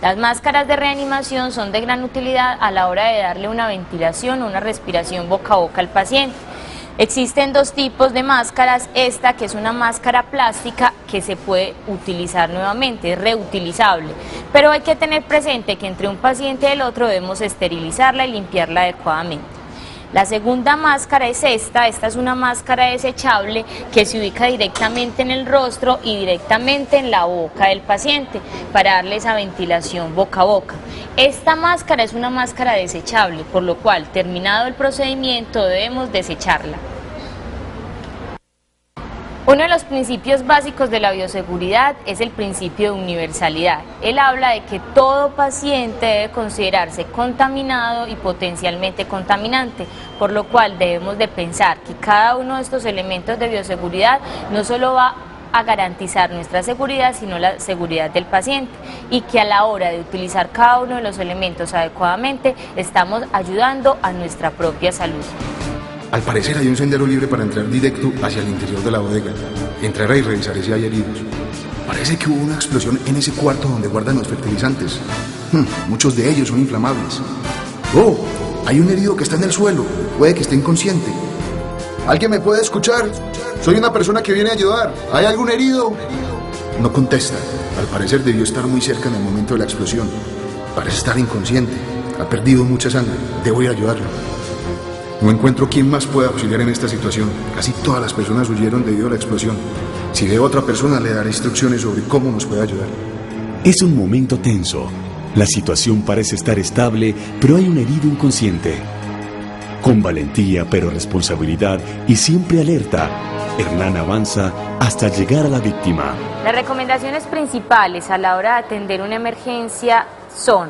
Las máscaras de reanimación son de gran utilidad a la hora de darle una ventilación o una respiración boca a boca al paciente. Existen dos tipos de máscaras, esta que es una máscara plástica que se puede utilizar nuevamente, es reutilizable, pero hay que tener presente que entre un paciente y el otro debemos esterilizarla y limpiarla adecuadamente. La segunda máscara es esta es una máscara desechable que se ubica directamente en el rostro y directamente en la boca del paciente para darle esa ventilación boca a boca. Esta máscara es una máscara desechable, por lo cual, terminado el procedimiento, debemos desecharla. Uno de los principios básicos de la bioseguridad es el principio de universalidad. Él habla de que todo paciente debe considerarse contaminado y potencialmente contaminante, por lo cual debemos de pensar que cada uno de estos elementos de bioseguridad no solo va a garantizar nuestra seguridad, sino la seguridad del paciente, y que a la hora de utilizar cada uno de los elementos adecuadamente estamos ayudando a nuestra propia salud. Al parecer hay un sendero libre para entrar directo hacia el interior de la bodega. Entraré y revisaré si hay heridos. Parece que hubo una explosión en ese cuarto donde guardan los fertilizantes. Muchos de ellos son inflamables. ¡Oh! Hay un herido que está en el suelo. Puede que esté inconsciente. ¿Alguien me puede escuchar? Soy una persona que viene a ayudar. ¿Hay algún herido? No contesta. Al parecer debió estar muy cerca en el momento de la explosión. Parece estar inconsciente. Ha perdido mucha sangre. Debo ir a ayudarlo. No encuentro quién más pueda auxiliar en esta situación. Casi todas las personas huyeron debido a la explosión. Si veo a otra persona, le daré instrucciones sobre cómo nos puede ayudar. Es un momento tenso. La situación parece estar estable, pero hay un herido inconsciente. Con valentía, pero responsabilidad y siempre alerta, Hernán avanza hasta llegar a la víctima. Las recomendaciones principales a la hora de atender una emergencia son: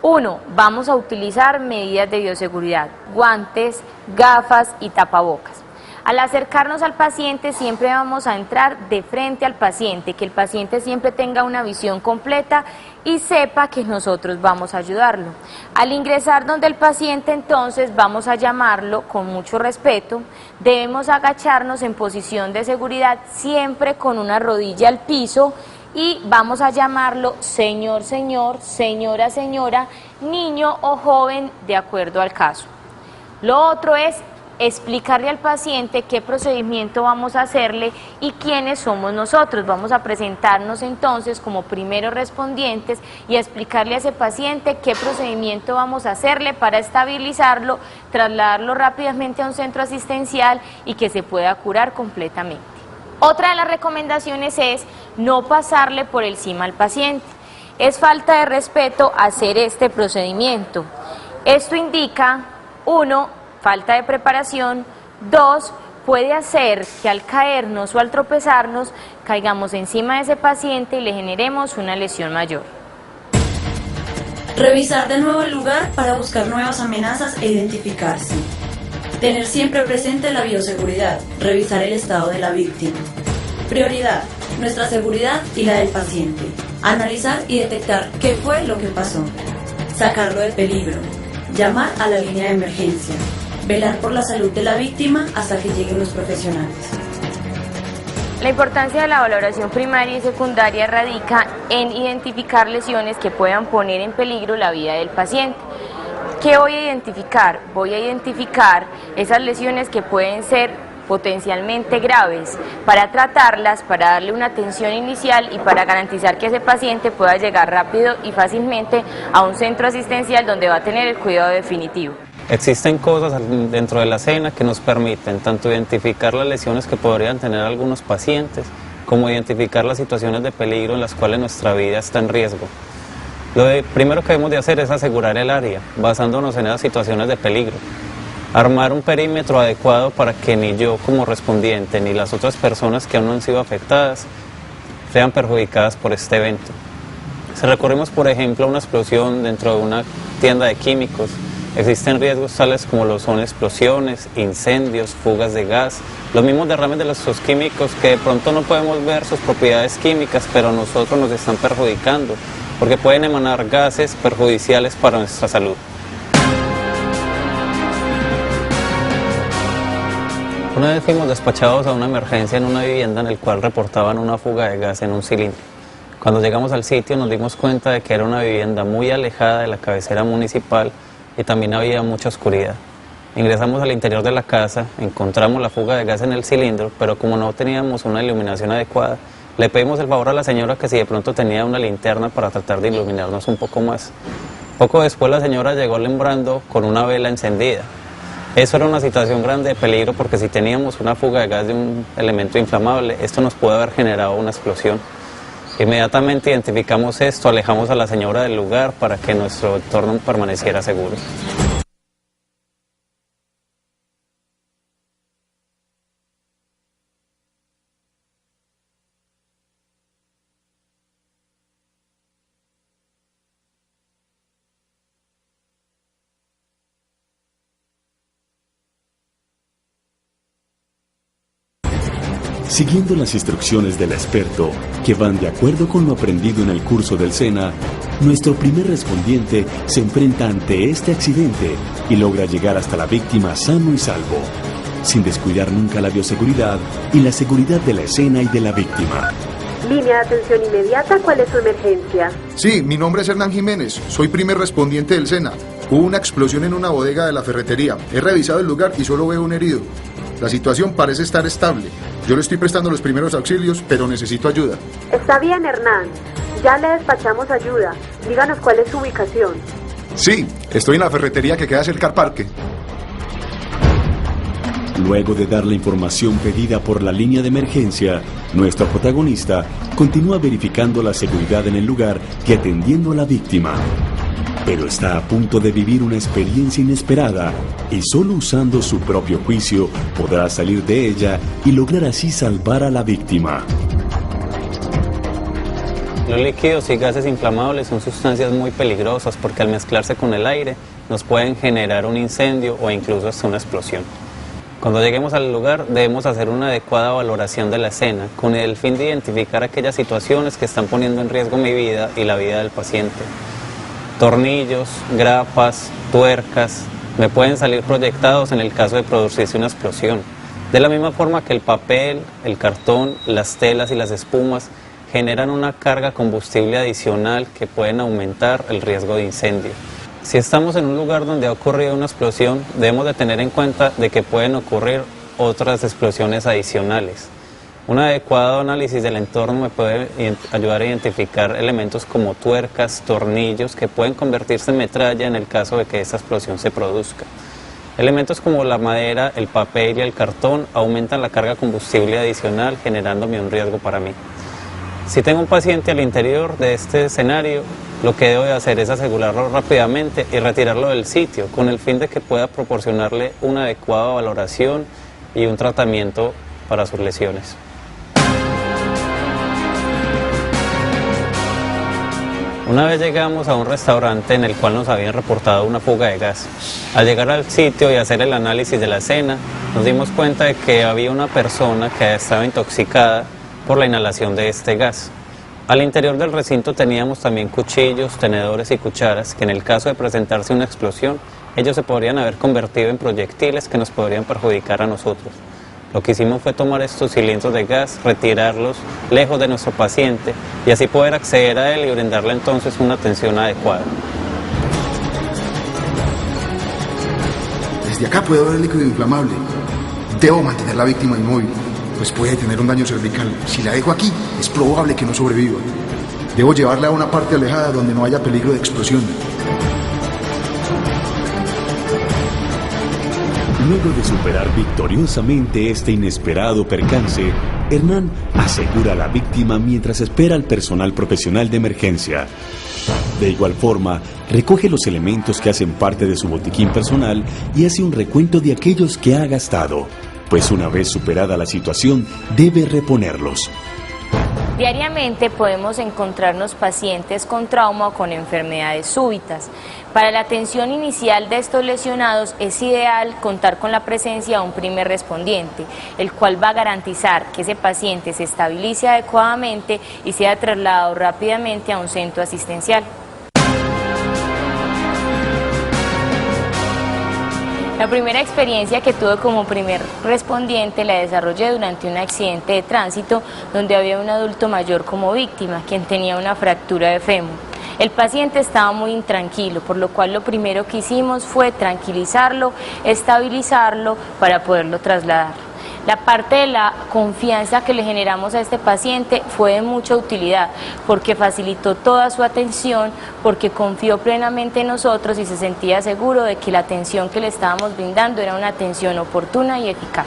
1. Vamos a utilizar medidas de bioseguridad, guantes, gafas y tapabocas. Al acercarnos al paciente siempre vamos a entrar de frente al paciente, que el paciente siempre tenga una visión completa y sepa que nosotros vamos a ayudarlo. Al ingresar donde el paciente, entonces vamos a llamarlo con mucho respeto, debemos agacharnos en posición de seguridad siempre con una rodilla al piso y vamos a llamarlo señor, señor, señora, señora, niño o joven, de acuerdo al caso. Lo otro es explicarle al paciente qué procedimiento vamos a hacerle y quiénes somos nosotros. Vamos a presentarnos entonces como primeros respondientes y a explicarle a ese paciente qué procedimiento vamos a hacerle para estabilizarlo, trasladarlo rápidamente a un centro asistencial y que se pueda curar completamente. Otra de las recomendaciones es no pasarle por encima al paciente. Es falta de respeto hacer este procedimiento. Esto indica, 1, falta de preparación, 2, puede hacer que al caernos o al tropezarnos caigamos encima de ese paciente y le generemos una lesión mayor. Revisar de nuevo el lugar para buscar nuevas amenazas e identificarse. Tener siempre presente la bioseguridad, revisar el estado de la víctima. Prioridad, nuestra seguridad y la del paciente. Analizar y detectar qué fue lo que pasó. Sacarlo de peligro. Llamar a la línea de emergencia. Velar por la salud de la víctima hasta que lleguen los profesionales. La importancia de la valoración primaria y secundaria radica en identificar lesiones que puedan poner en peligro la vida del paciente. ¿Qué voy a identificar? Voy a identificar esas lesiones que pueden ser potencialmente graves para tratarlas, para darle una atención inicial y para garantizar que ese paciente pueda llegar rápido y fácilmente a un centro asistencial donde va a tener el cuidado definitivo. Existen cosas dentro de la escena que nos permiten tanto identificar las lesiones que podrían tener algunos pacientes, como identificar las situaciones de peligro en las cuales nuestra vida está en riesgo. Lo primero que debemos de hacer es asegurar el área, basándonos en esas situaciones de peligro. Armar un perímetro adecuado para que ni yo como respondiente ni las otras personas que aún no han sido afectadas sean perjudicadas por este evento. Si recurrimos, por ejemplo, a una explosión dentro de una tienda de químicos, existen riesgos tales como lo son explosiones, incendios, fugas de gas, los mismos derrames de los químicos que de pronto no podemos ver sus propiedades químicas, pero a nosotros nos están perjudicando, porque pueden emanar gases perjudiciales para nuestra salud. Una vez fuimos despachados a una emergencia en una vivienda en la cual reportaban una fuga de gas en un cilindro. Cuando llegamos al sitio nos dimos cuenta de que era una vivienda muy alejada de la cabecera municipal y también había mucha oscuridad. Ingresamos al interior de la casa, encontramos la fuga de gas en el cilindro, pero como no teníamos una iluminación adecuada, le pedimos el favor a la señora que si de pronto tenía una linterna para tratar de iluminarnos un poco más. Poco después la señora llegó alumbrando con una vela encendida. Eso era una situación grande de peligro porque si teníamos una fuga de gas de un elemento inflamable, esto nos puede haber generado una explosión. Inmediatamente identificamos esto, alejamos a la señora del lugar para que nuestro entorno permaneciera seguro. Siguiendo las instrucciones del experto, que van de acuerdo con lo aprendido en el curso del SENA, nuestro primer respondiente se enfrenta ante este accidente y logra llegar hasta la víctima sano y salvo, sin descuidar nunca la bioseguridad y la seguridad de la escena y de la víctima. Línea de atención inmediata, ¿cuál es su emergencia? Sí, mi nombre es Hernán Jiménez, soy primer respondiente del SENA. Hubo una explosión en una bodega de la ferretería. He revisado el lugar y solo veo un herido. La situación parece estar estable. Yo le estoy prestando los primeros auxilios, pero necesito ayuda. Está bien, Hernán. Ya le despachamos ayuda. Díganos cuál es su ubicación. Sí, estoy en la ferretería que queda cerca al parque. Luego de dar la información pedida por la línea de emergencia, nuestro protagonista continúa verificando la seguridad en el lugar y atendiendo a la víctima. Pero está a punto de vivir una experiencia inesperada y solo usando su propio juicio podrá salir de ella y lograr así salvar a la víctima. Los líquidos y gases inflamables son sustancias muy peligrosas porque al mezclarse con el aire nos pueden generar un incendio o incluso hasta una explosión. Cuando lleguemos al lugar debemos hacer una adecuada valoración de la escena con el fin de identificar aquellas situaciones que están poniendo en riesgo mi vida y la vida del paciente. Tornillos, grapas, tuercas me pueden salir proyectados en el caso de producirse una explosión. De la misma forma que el papel, el cartón, las telas y las espumas generan una carga combustible adicional que pueden aumentar el riesgo de incendio. Si estamos en un lugar donde ha ocurrido una explosión, debemos de tener en cuenta de que pueden ocurrir otras explosiones adicionales. Un adecuado análisis del entorno me puede ayudar a identificar elementos como tuercas, tornillos, que pueden convertirse en metralla en el caso de que esta explosión se produzca. Elementos como la madera, el papel y el cartón aumentan la carga combustible adicional, generándome un riesgo para mí. Si tengo un paciente al interior de este escenario, lo que debo de hacer es asegurarlo rápidamente y retirarlo del sitio, con el fin de que pueda proporcionarle una adecuada valoración y un tratamiento para sus lesiones. Una vez llegamos a un restaurante en el cual nos habían reportado una fuga de gas. Al llegar al sitio y hacer el análisis de la escena, nos dimos cuenta de que había una persona que estaba intoxicada por la inhalación de este gas. Al interior del recinto teníamos también cuchillos, tenedores y cucharas que en el caso de presentarse una explosión, ellos se podrían haber convertido en proyectiles que nos podrían perjudicar a nosotros. Lo que hicimos fue tomar estos cilindros de gas, retirarlos lejos de nuestro paciente y así poder acceder a él y brindarle entonces una atención adecuada. Desde acá puedo ver el líquido inflamable. Debo mantener a la víctima inmóvil, pues puede tener un daño cervical. Si la dejo aquí, es probable que no sobreviva. Debo llevarla a una parte alejada donde no haya peligro de explosión. Luego de superar victoriosamente este inesperado percance, Hernán asegura a la víctima mientras espera al personal profesional de emergencia. De igual forma, recoge los elementos que hacen parte de su botiquín personal y hace un recuento de aquellos que ha gastado, pues una vez superada la situación, debe reponerlos. Diariamente podemos encontrarnos pacientes con trauma o con enfermedades súbitas. Para la atención inicial de estos lesionados es ideal contar con la presencia de un primer respondiente, el cual va a garantizar que ese paciente se estabilice adecuadamente y sea trasladado rápidamente a un centro asistencial. La primera experiencia que tuve como primer respondiente la desarrollé durante un accidente de tránsito donde había un adulto mayor como víctima, quien tenía una fractura de fémur. El paciente estaba muy intranquilo, por lo cual lo primero que hicimos fue tranquilizarlo, estabilizarlo para poderlo trasladar. La parte de la confianza que le generamos a este paciente fue de mucha utilidad porque facilitó toda su atención, porque confió plenamente en nosotros y se sentía seguro de que la atención que le estábamos brindando era una atención oportuna y eficaz.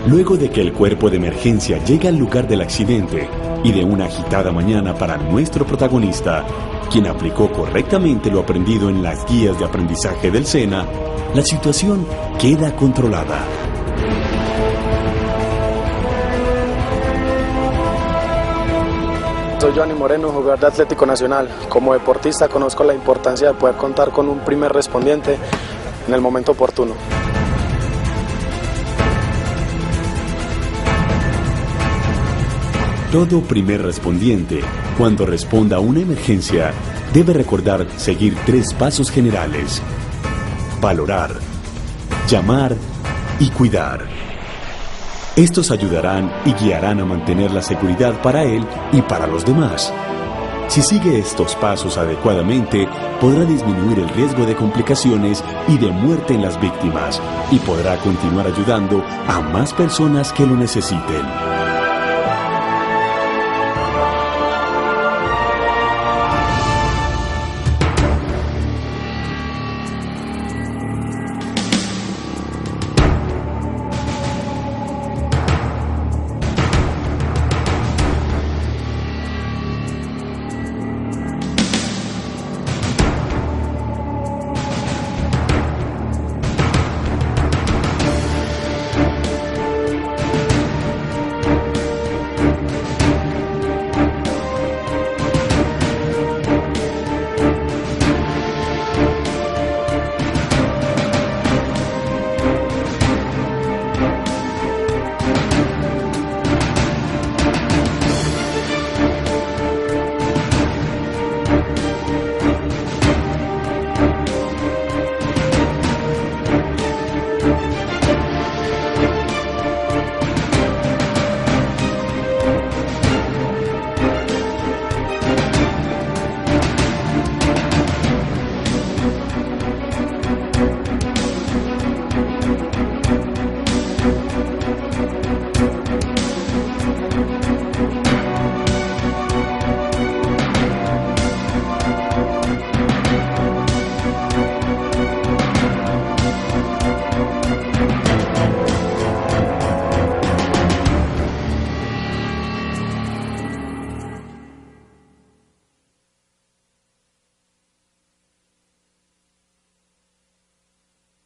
Luego de que el cuerpo de emergencia llega al lugar del accidente y de una agitada mañana para nuestro protagonista, quien aplicó correctamente lo aprendido en las guías de aprendizaje del SENA, la situación queda controlada. Soy Johnny Moreno, jugador de Atlético Nacional. Como deportista conozco la importancia de poder contar con un primer respondiente en el momento oportuno. Todo primer respondiente, cuando responda a una emergencia, debe recordar seguir 3 pasos generales: valorar, llamar y cuidar. Estos ayudarán y guiarán a mantener la seguridad para él y para los demás. Si sigue estos pasos adecuadamente, podrá disminuir el riesgo de complicaciones y de muerte en las víctimas y podrá continuar ayudando a más personas que lo necesiten.